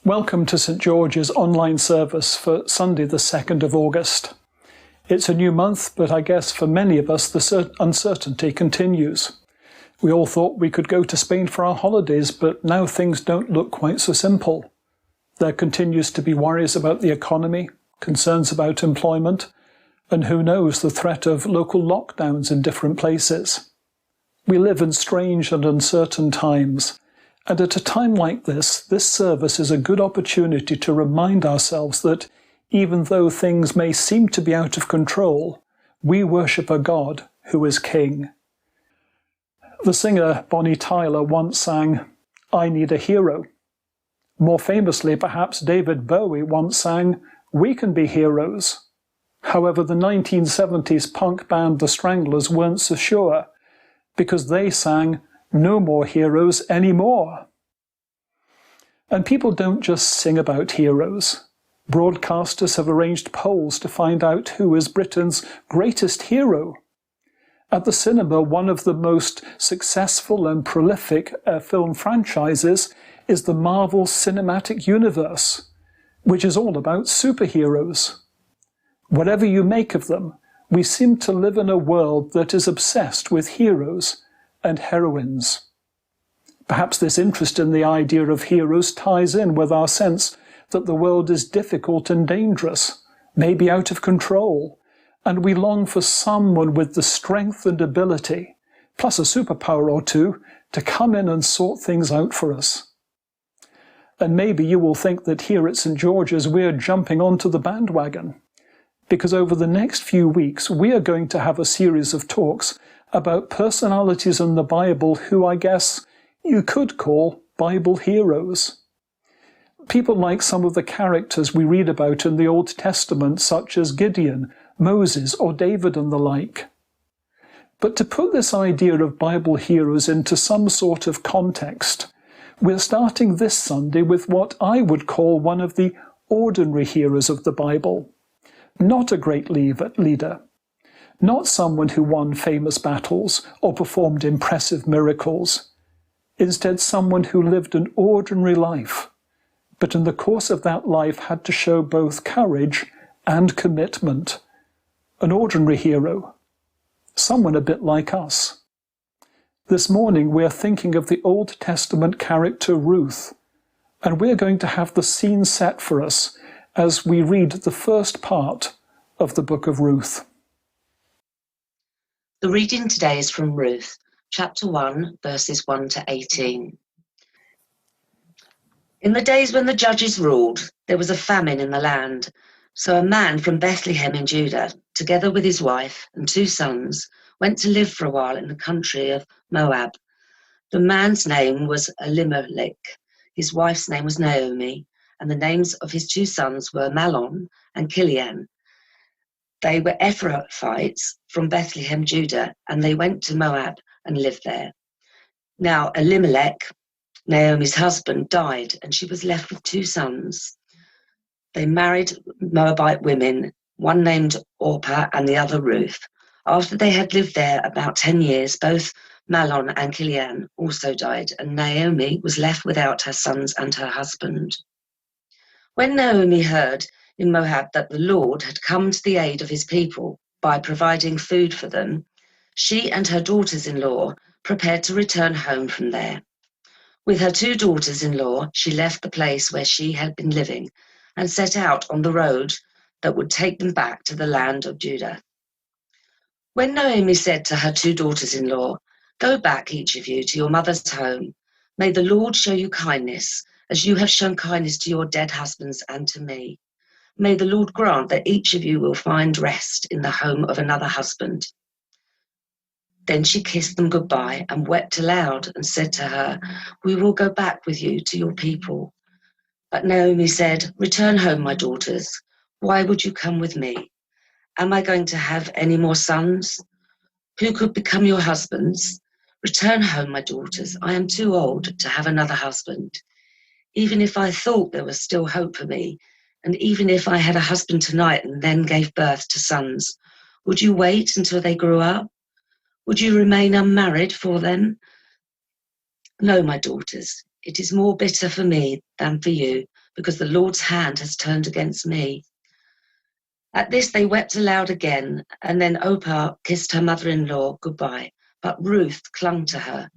Welcome to St George's online service for Sunday the 2nd of August. It's a new month, but I guess for many of us the uncertainty continues. We all thought we could go to Spain for our holidays, but now things don't look quite so simple. There continues to be worries about the economy, concerns about employment, and who knows, the threat of local lockdowns in different places. We live in strange and uncertain times. And at a time like this service is a good opportunity to remind ourselves that even though things may seem to be out of control, we worship a God who is King. The singer Bonnie Tyler once sang, "I Need a Hero." More famously, perhaps, David Bowie once sang, "We Can Be Heroes." However, the 1970s punk band The Stranglers weren't so sure, because they sang, "No more heroes anymore." And people don't just sing about heroes. Broadcasters have arranged polls to find out who is Britain's greatest hero. At the cinema, one of the most successful and prolific film franchises is the Marvel Cinematic Universe, which is all about superheroes. Whatever you make of them, we seem to live in a world that is obsessed with heroes and heroines. Perhaps this interest in the idea of heroes ties in with our sense that the world is difficult and dangerous, maybe out of control, and we long for someone with the strength and ability, plus a superpower or two, to come in and sort things out for us. And maybe you will think that here at St George's we're jumping onto the bandwagon, because over the next few weeks we are going to have a series of talks about personalities in the Bible who I guess you could call Bible heroes. People like some of the characters we read about in the Old Testament, such as Gideon, Moses, or David and the like. But to put this idea of Bible heroes into some sort of context, we're starting this Sunday with what I would call one of the ordinary heroes of the Bible. Not a great leader. Not someone who won famous battles or performed impressive miracles. Instead, someone who lived an ordinary life, but in the course of that life had to show both courage and commitment. An ordinary hero. Someone a bit like us. This morning we're thinking of the Old Testament character Ruth, and we're going to have the scene set for us as we read the first part of the book of Ruth. The reading today is from Ruth, chapter 1, verses 1 to 18. In the days when the judges ruled, there was a famine in the land. So a man from Bethlehem in Judah, together with his wife and 2 sons, went to live for a while in the country of Moab. The man's name was Elimelech, his wife's name was Naomi, and the names of his 2 sons were Mahlon and Chilion. They were Ephrathites from Bethlehem, Judah, and they went to Moab and lived there. Now Elimelech, Naomi's husband, died, and she was left with 2 sons. They married Moabite women, one named Orpah and the other Ruth. After they had lived there about 10 years, both Mahlon and Chilion also died, and Naomi was left without her sons and her husband. When Naomi heard in Moab that the Lord had come to the aid of his people by providing food for them, she and her daughters-in-law prepared to return home from there. With her 2 daughters-in-law, she left the place where she had been living and set out on the road that would take them back to the land of Judah. When Naomi said to her 2 daughters-in-law, "Go back, each of you, to your mother's home. May the Lord show you kindness, as you have shown kindness to your dead husbands and to me. May the Lord grant that each of you will find rest in the home of another husband." Then she kissed them goodbye and wept aloud and said to her, "We will go back with you to your people." But Naomi said, "Return home, my daughters. Why would you come with me? Am I going to have any more sons? Who could become your husbands? Return home, my daughters. I am too old to have another husband. Even if I thought there was still hope for me, and even if I had a husband tonight and then gave birth to sons, would you wait until they grew up? Would you remain unmarried for them? No, my daughters, it is more bitter for me than for you because the Lord's hand has turned against me." At this they wept aloud again, and then Orpah kissed her mother-in-law goodbye, but Ruth clung to her.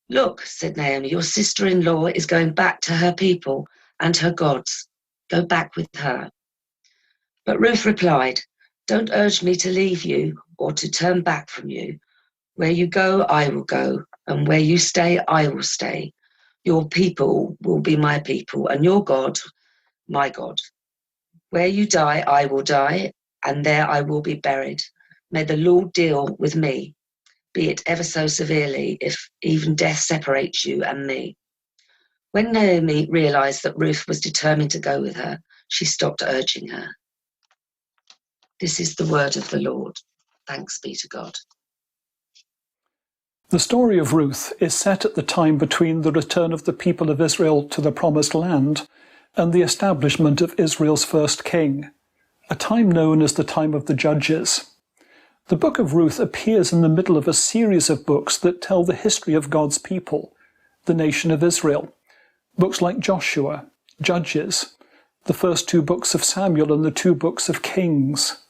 "Look," said Naomi, "your sister-in-law is going back to her people and her gods. Go back with her." But Ruth replied, "Don't urge me to leave you or to turn back from you. Where you go, I will go, and where you stay, I will stay. Your people will be my people, and your God, my God. Where you die, I will die, and there I will be buried. May the Lord deal with me, be it ever so severely, if even death separates you and me." When Naomi realized that Ruth was determined to go with her, she stopped urging her. This is the word of the Lord. Thanks be to God. The story of Ruth is set at the time between the return of the people of Israel to the Promised Land and the establishment of Israel's first king, a time known as the time of the Judges. The book of Ruth appears in the middle of a series of books that tell the history of God's people, the nation of Israel. Books like Joshua, Judges, the first two books of Samuel and the two books of Kings.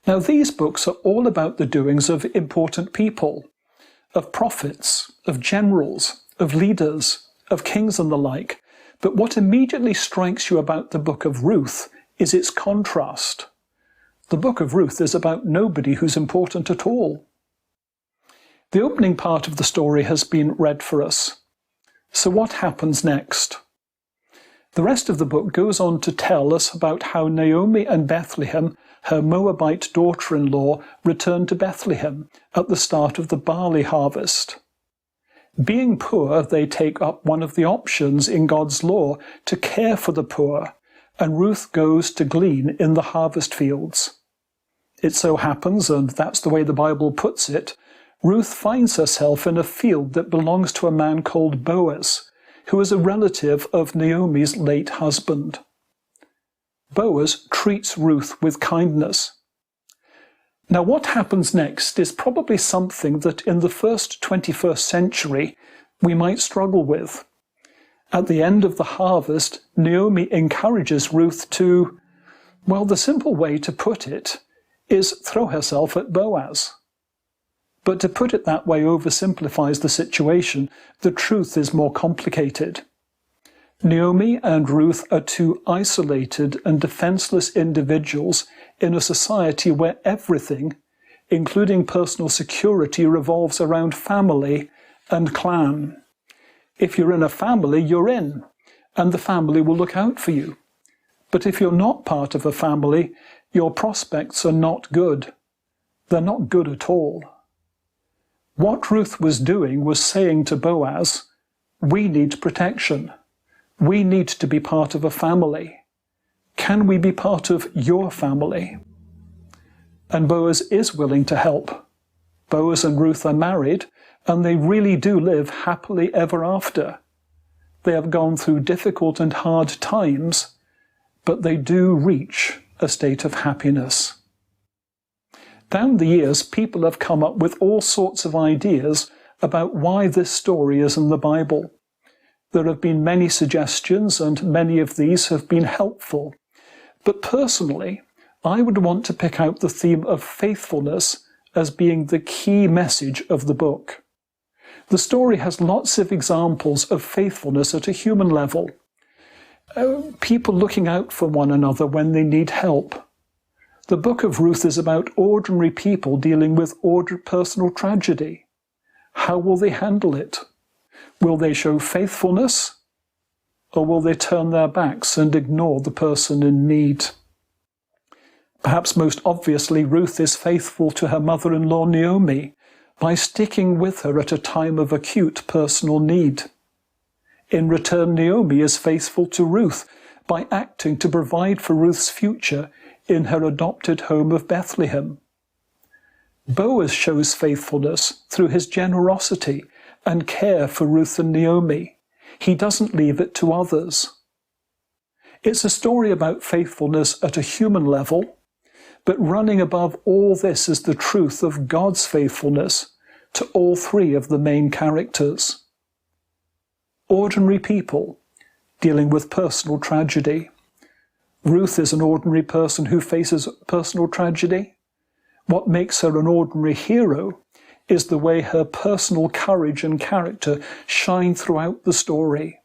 Now these books are all about the doings of important people, of prophets, of generals, of leaders, of kings and the like. But what immediately strikes you about the book of Ruth is its contrast. The book of Ruth is about nobody who's important at all. The opening part of the story has been read for us. So what happens next? The rest of the book goes on to tell us about how Naomi and Bethlehem, her Moabite daughter-in-law, returned to Bethlehem at the start of the barley harvest. Being poor, they take up one of the options in God's law to care for the poor, and Ruth goes to glean in the harvest fields. It so happens, and that's the way the Bible puts it, Ruth finds herself in a field that belongs to a man called Boaz, who is a relative of Naomi's late husband. Boaz treats Ruth with kindness. Now what happens next is probably something that in the first 21st century we might struggle with. At the end of the harvest, Naomi encourages Ruth to, well, the simple way to put it is throw herself at Boaz. But to put it that way oversimplifies the situation. The truth is more complicated. Naomi and Ruth are two isolated and defenseless individuals in a society where everything, including personal security, revolves around family and clan. If you're in a family, you're in, and the family will look out for you. But if you're not part of a family, your prospects are not good. They're not good at all. What Ruth was doing was saying to Boaz, we need protection. We need to be part of a family. Can we be part of your family? And Boaz is willing to help. Boaz and Ruth are married, and they really do live happily ever after. They have gone through difficult and hard times, but they do reach a state of happiness. Down the years, people have come up with all sorts of ideas about why this story is in the Bible. There have been many suggestions, and many of these have been helpful. But personally, I would want to pick out the theme of faithfulness as being the key message of the book. The story has lots of examples of faithfulness at a human level. People looking out for one another when they need help. The book of Ruth is about ordinary people dealing with personal tragedy. How will they handle it? Will they show faithfulness, or will they turn their backs and ignore the person in need? Perhaps most obviously, Ruth is faithful to her mother-in-law Naomi by sticking with her at a time of acute personal need. In return, Naomi is faithful to Ruth by acting to provide for Ruth's future in her adopted home of Bethlehem. Boaz shows faithfulness through his generosity and care for Ruth and Naomi. He doesn't leave it to others. It's a story about faithfulness at a human level, but running above all this is the truth of God's faithfulness to all three of the main characters. Ordinary people dealing with personal tragedy. Ruth is an ordinary person who faces personal tragedy. What makes her an ordinary hero is the way her personal courage and character shine throughout the story.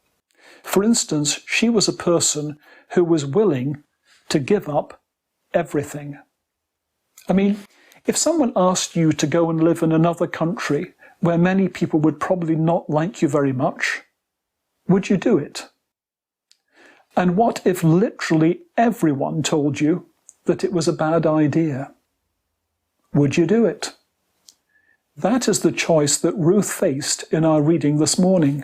For instance, she was a person who was willing to give up everything. I mean, if someone asked you to go and live in another country where many people would probably not like you very much, would you do it? And what if literally everyone told you that it was a bad idea? Would you do it? That is the choice that Ruth faced in our reading this morning.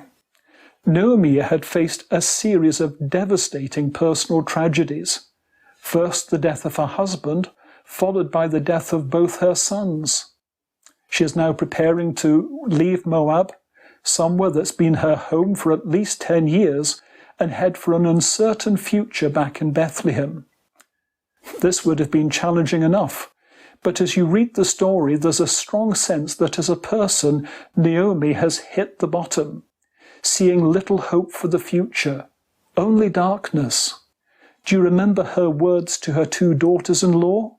Naomi had faced a series of devastating personal tragedies. First, the death of her husband, followed by the death of both her sons. She is now preparing to leave Moab, somewhere that's been her home for at least 10 years, and head for an uncertain future back in Bethlehem. This would have been challenging enough, but as you read the story, there's a strong sense that as a person, Naomi has hit the bottom, seeing little hope for the future, only darkness. Do you remember her words to her 2 daughters-in-law?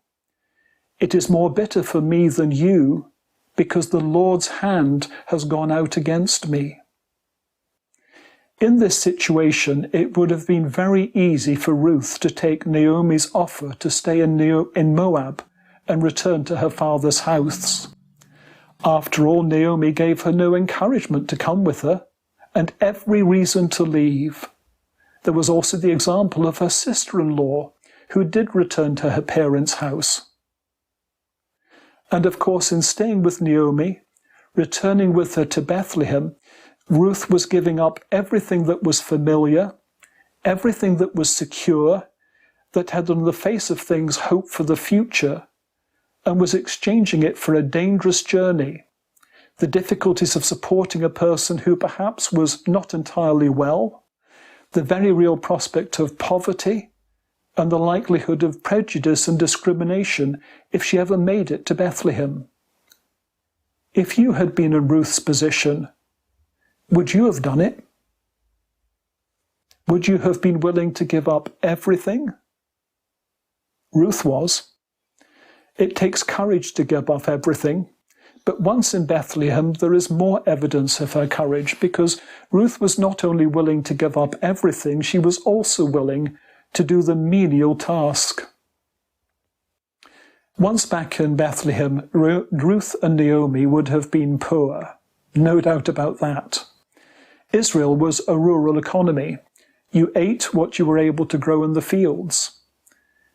"It is more bitter for me than you, because the Lord's hand has gone out against me." In this situation, it would have been very easy for Ruth to take Naomi's offer to stay in Moab and return to her father's house. After all, Naomi gave her no encouragement to come with her, and every reason to leave. There was also the example of her sister-in-law, who did return to her parents' house. And of course, in staying with Naomi, returning with her to Bethlehem, Ruth was giving up everything that was familiar, everything that was secure, that had on the face of things hope for the future, and was exchanging it for a dangerous journey, the difficulties of supporting a person who perhaps was not entirely well, the very real prospect of poverty, and the likelihood of prejudice and discrimination if she ever made it to Bethlehem. If you had been in Ruth's position, would you have done it? Would you have been willing to give up everything? Ruth was. It takes courage to give up everything, but once in Bethlehem there is more evidence of her courage, because Ruth was not only willing to give up everything, she was also willing to do the menial task. Once back in Bethlehem, Ruth and Naomi would have been poor, no doubt about that. Israel was a rural economy. You ate what you were able to grow in the fields.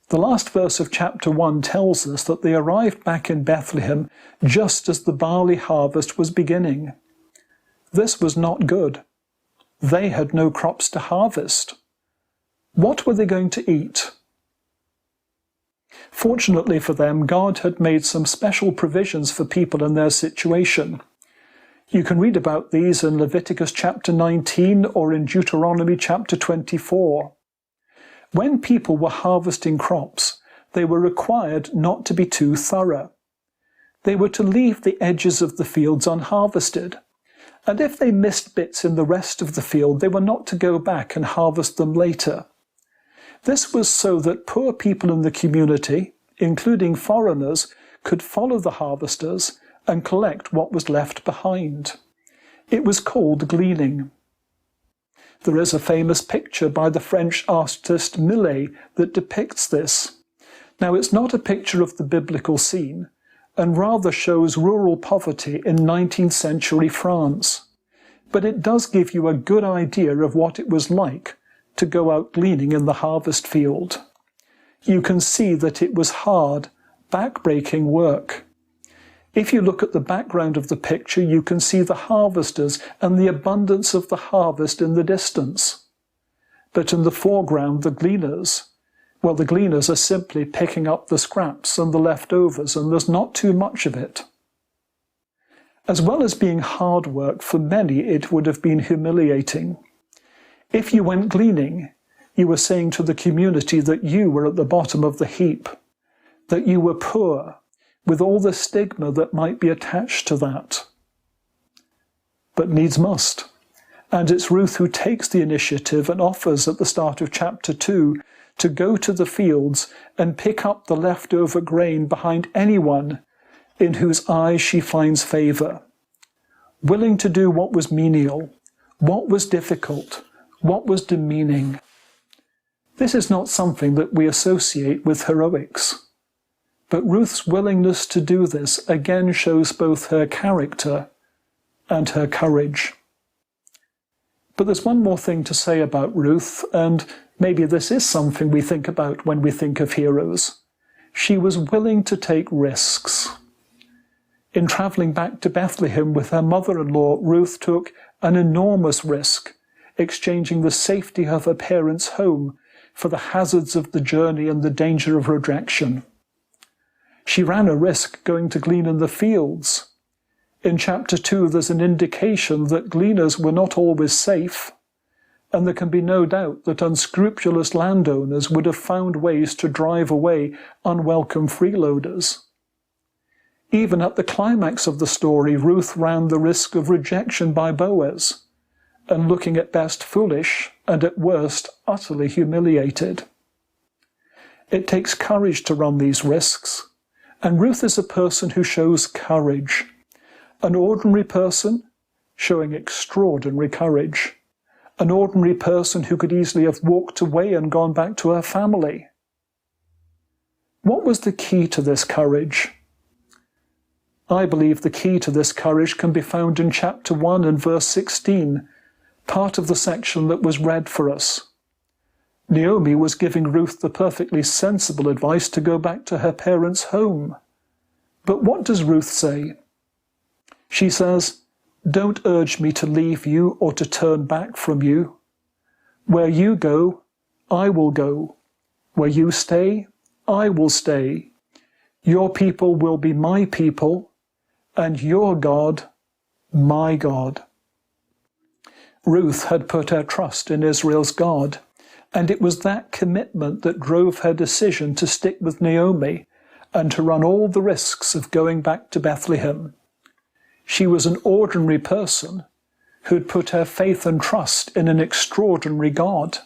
The last verse of chapter 1 tells us that they arrived back in Bethlehem just as the barley harvest was beginning. This was not good. They had no crops to harvest. What were they going to eat? Fortunately for them, God had made some special provisions for people in their situation. You can read about these in Leviticus chapter 19 or in Deuteronomy chapter 24. When people were harvesting crops, they were required not to be too thorough. They were to leave the edges of the fields unharvested, and if they missed bits in the rest of the field, they were not to go back and harvest them later. This was so that poor people in the community, including foreigners, could follow the harvesters and collect what was left behind. It was called gleaning. There is a famous picture by the French artist Millet that depicts this. Now, it's not a picture of the biblical scene, and rather shows rural poverty in 19th century France. But it does give you a good idea of what it was like to go out gleaning in the harvest field. You can see that it was hard, back-breaking work. If you look at the background of the picture, you can see the harvesters and the abundance of the harvest in the distance. But in the foreground, the gleaners are simply picking up the scraps and the leftovers, and there's not too much of it. As well as being hard work, for many it would have been humiliating. If you went gleaning, you were saying to the community that you were at the bottom of the heap, that you were poor, with all the stigma that might be attached to that. But needs must. And it's Ruth who takes the initiative and offers at the start of chapter 2 to go to the fields and pick up the leftover grain behind anyone in whose eyes she finds favour, willing to do what was menial, what was difficult, what was demeaning. This is not something that we associate with heroics, but Ruth's willingness to do this again shows both her character and her courage. But there's one more thing to say about Ruth, and maybe this is something we think about when we think of heroes. She was willing to take risks. In travelling back to Bethlehem with her mother-in-law, Ruth took an enormous risk, exchanging the safety of her parents' home for the hazards of the journey and the danger of rejection. She ran a risk going to glean in the fields. In chapter 2, there's an indication that gleaners were not always safe, and there can be no doubt that unscrupulous landowners would have found ways to drive away unwelcome freeloaders. Even at the climax of the story, Ruth ran the risk of rejection by Boaz, and looking at best foolish, and at worst utterly humiliated. It takes courage to run these risks, and Ruth is a person who shows courage. An ordinary person showing extraordinary courage. An ordinary person who could easily have walked away and gone back to her family. What was the key to this courage? I believe the key to this courage can be found in chapter 1 and verse 16, part of the section that was read for us. Naomi was giving Ruth the perfectly sensible advice to go back to her parents' home. But what does Ruth say? She says, "Don't urge me to leave you or to turn back from you. Where you go, I will go. Where you stay, I will stay. Your people will be my people, and your God, my God." Ruth had put her trust in Israel's God, and it was that commitment that drove her decision to stick with Naomi and to run all the risks of going back to Bethlehem. She was an ordinary person who had put her faith and trust in an extraordinary God.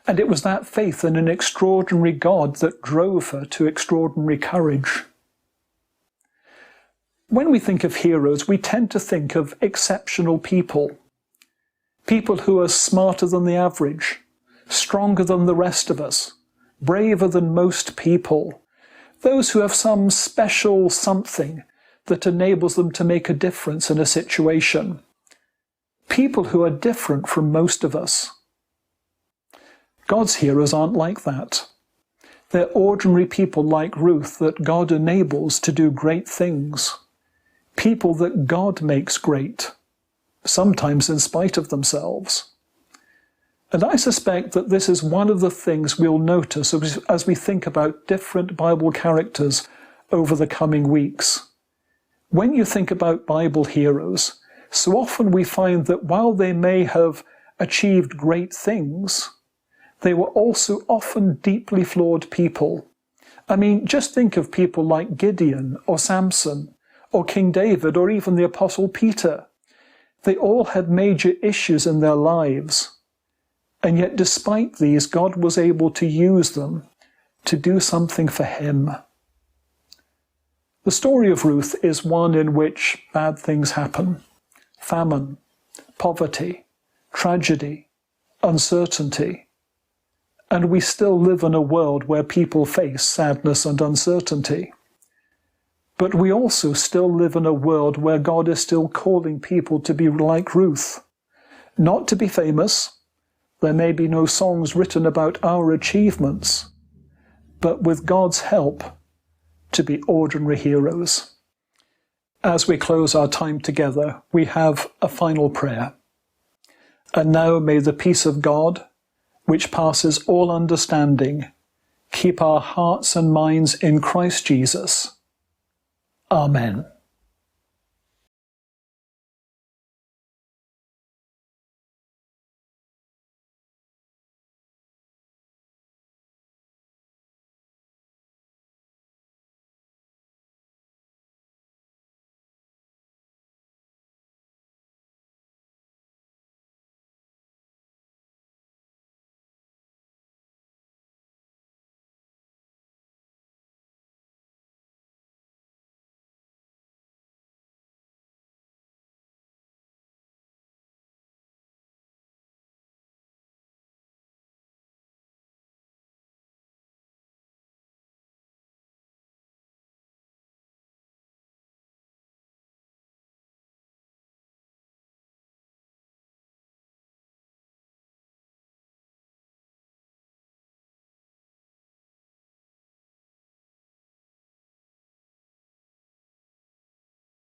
And it was that faith in an extraordinary God that drove her to extraordinary courage. When we think of heroes, we tend to think of exceptional people. People who are smarter than the average, stronger than the rest of us, braver than most people. Those who have some special something that enables them to make a difference in a situation. People who are different from most of us. God's heroes aren't like that. They're ordinary people like Ruth that God enables to do great things. People that God makes great, sometimes in spite of themselves. And I suspect that this is one of the things we'll notice as we think about different Bible characters over the coming weeks. When you think about Bible heroes, so often we find that while they may have achieved great things, they were also often deeply flawed people. I mean, just think of people like Gideon or Samson or King David or even the Apostle Peter. They all had major issues in their lives, and yet despite these, God was able to use them to do something for him. The story of Ruth is one in which bad things happen. Famine, poverty, tragedy, uncertainty. And we still live in a world where people face sadness and uncertainty. But we also still live in a world where God is still calling people to be like Ruth. Not to be famous. There may be no songs written about our achievements. But with God's help, to be ordinary heroes. As we close our time together, we have a final prayer. And now may the peace of God, which passes all understanding, keep our hearts and minds in Christ Jesus. Amen.